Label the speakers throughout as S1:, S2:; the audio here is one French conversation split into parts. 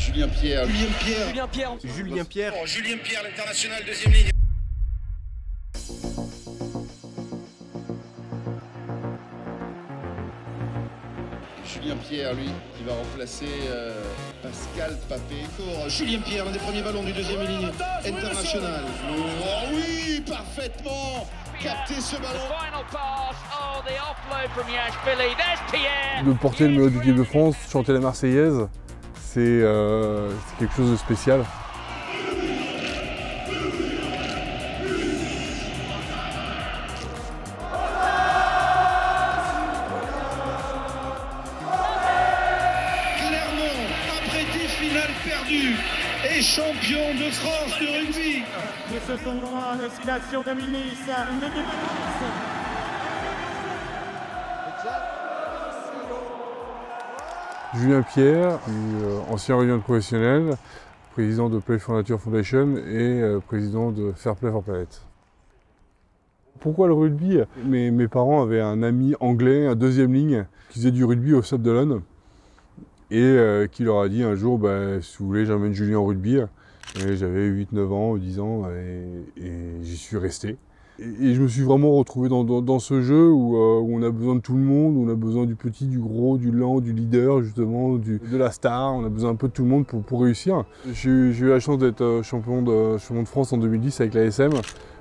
S1: Julien Pierre.
S2: Julien Pierre, l'international, deuxième ligne.
S1: Julien Pierre, lui, qui va remplacer Pascal Papé.
S2: Julien Pierre, l'un des premiers ballons du deuxième ligne international.
S1: Oh oui, parfaitement capté ce ballon.
S3: De porter le maillot de l'équipe de France, chanter la Marseillaise, c'est quelque chose de spécial.
S2: Perdu et champion de France de rugby.
S4: De ce tournoi, destination 2010, une équipe de France.
S3: Julien Pierre, ancien réunion de professionnels, président de Play for Nature Foundation et président de Fair Play for Planet. Pourquoi le rugby? Mes parents avaient un ami anglais, un deuxième ligne, qui faisait du rugby au Stade de l'One. Et qui leur a dit un jour, si vous voulez, j'emmène Julien au rugby. Et j'avais 8-9 ans, 10 ans, et j'y suis resté. Et je me suis vraiment retrouvé dans ce jeu où on a besoin de tout le monde, où on a besoin du petit, du gros, du lent, du leader, justement, de la star. On a besoin un peu de tout le monde pour réussir. J'ai eu la chance d'être champion de France en 2010 avec l'ASM.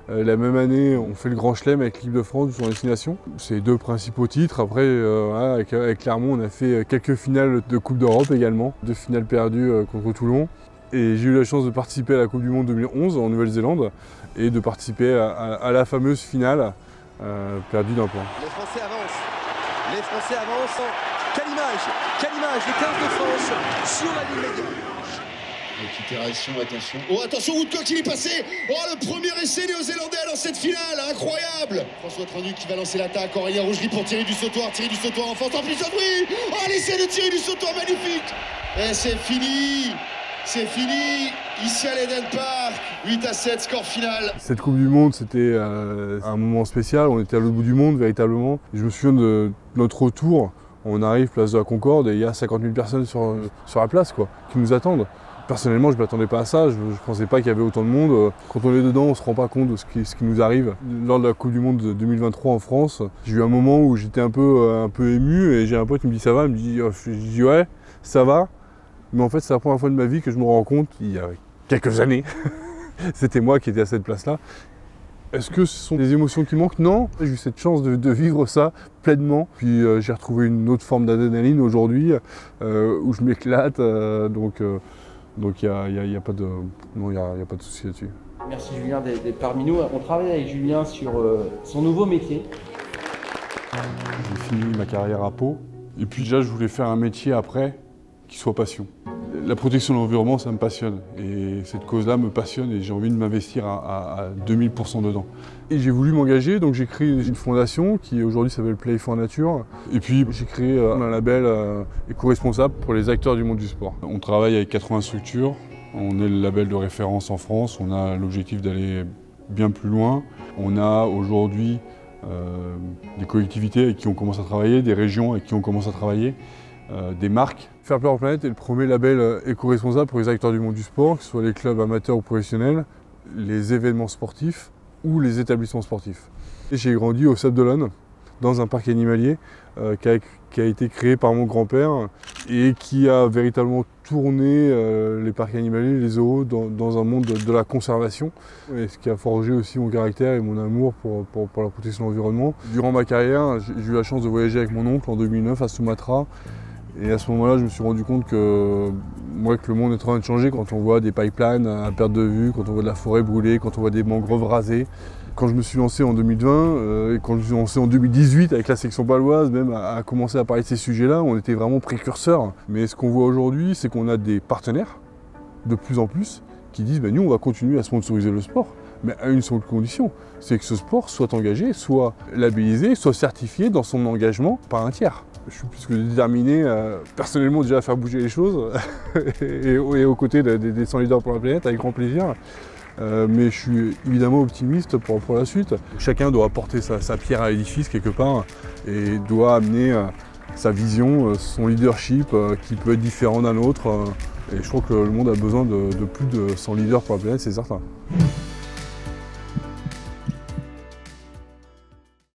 S3: La même année, on fait le Grand Chelem avec l'équipe de France sur destination. C'est les deux principaux titres. Après, avec Clermont, on a fait quelques finales de Coupe d'Europe également. 2 finales perdues contre Toulon. Et j'ai eu la chance de participer à la Coupe du Monde 2011 en Nouvelle-Zélande et de participer à la fameuse finale perdue d'un point.
S5: Les Français avancent. Quelle image, le 15 de France sur la ligne médiane.
S1: Itération, attention. Oh, attention, Woodcock, il est passé. Oh, le premier essai néo-zélandais dans cette finale, incroyable. François Trenduc qui va lancer l'attaque. Aurélien Rougerie pour Thierry du Sautoir en France, en plus de bruit. Oh, l'essai de Thierry du Sautoir, magnifique. Et c'est fini. Ici à l'Eden Park, 8-7, score final.
S3: Cette Coupe du Monde, c'était un moment spécial. On était à l'autre bout du monde, véritablement. Je me souviens de notre retour. On arrive place de la Concorde et il y a 50 000 personnes sur la place, quoi, qui nous attendent. Personnellement, je ne m'attendais pas à ça, je ne pensais pas qu'il y avait autant de monde. Quand on est dedans, on ne se rend pas compte de ce qui nous arrive. Lors de la Coupe du Monde de 2023 en France, j'ai eu un moment où j'étais un peu ému et j'ai un pote qui me dit « ça va ?» Il me dit je dis « ouais, ça va ». Mais en fait, c'est la première fois de ma vie que je me rends compte, il y a quelques années, c'était moi qui étais à cette place-là. Est-ce que ce sont des émotions qui manquent? Non, j'ai eu cette chance de vivre ça pleinement. Puis j'ai retrouvé une autre forme d'adrénaline aujourd'hui, où je m'éclate, donc il n'y a pas de souci là-dessus.
S6: Merci Julien d'être parmi nous. On travaille avec Julien sur son nouveau métier.
S3: J'ai fini ma carrière à Pau. Et puis déjà, je voulais faire un métier après qui soit passion. La protection de l'environnement, ça me passionne. Et cette cause-là me passionne et j'ai envie de m'investir à 2000% dedans. Et j'ai voulu m'engager, donc j'ai créé une fondation qui aujourd'hui s'appelle Play for Nature. Et puis j'ai créé un label éco-responsable pour les acteurs du monde du sport. On travaille avec 80 structures. On est le label de référence en France. On a l'objectif d'aller bien plus loin. On a aujourd'hui des collectivités avec qui on commence à travailler, des régions avec qui on commence à travailler, des marques. Fair Play for Planet est le premier label éco-responsable pour les acteurs du monde du sport, que ce soit les clubs amateurs ou professionnels, les événements sportifs ou les établissements sportifs. J'ai grandi au Sable d'Olonne, dans un parc animalier qui a été créé par mon grand-père et qui a véritablement tourné les parcs animaliers, les zoos, dans un monde de la conservation. Et ce qui a forgé aussi mon caractère et mon amour pour la protection de l'environnement. Durant ma carrière, j'ai eu la chance de voyager avec mon oncle en 2009 à Sumatra. Et à ce moment-là, je me suis rendu compte que le monde est en train de changer quand on voit des pipelines à perte de vue, quand on voit de la forêt brûlée, quand on voit des mangroves rasées. Quand je me suis lancé en 2020 et quand je me suis lancé en 2018 avec la section paloise, même à commencer à parler de ces sujets-là, on était vraiment précurseurs. Mais ce qu'on voit aujourd'hui, c'est qu'on a des partenaires, de plus en plus, qui disent nous, on va continuer à sponsoriser le sport, mais à une seule condition, c'est que ce sport soit engagé, soit labellisé, soit certifié dans son engagement par un tiers. Je suis plus que déterminé, personnellement, déjà à faire bouger les choses et aux côtés des 100 leaders pour la planète, avec grand plaisir. Mais je suis évidemment optimiste pour la suite. Chacun doit apporter sa pierre à l'édifice quelque part et doit amener sa vision, son leadership qui peut être différent d'un autre Et je trouve que le monde a besoin de plus de 100 leaders pour la planète, c'est certain.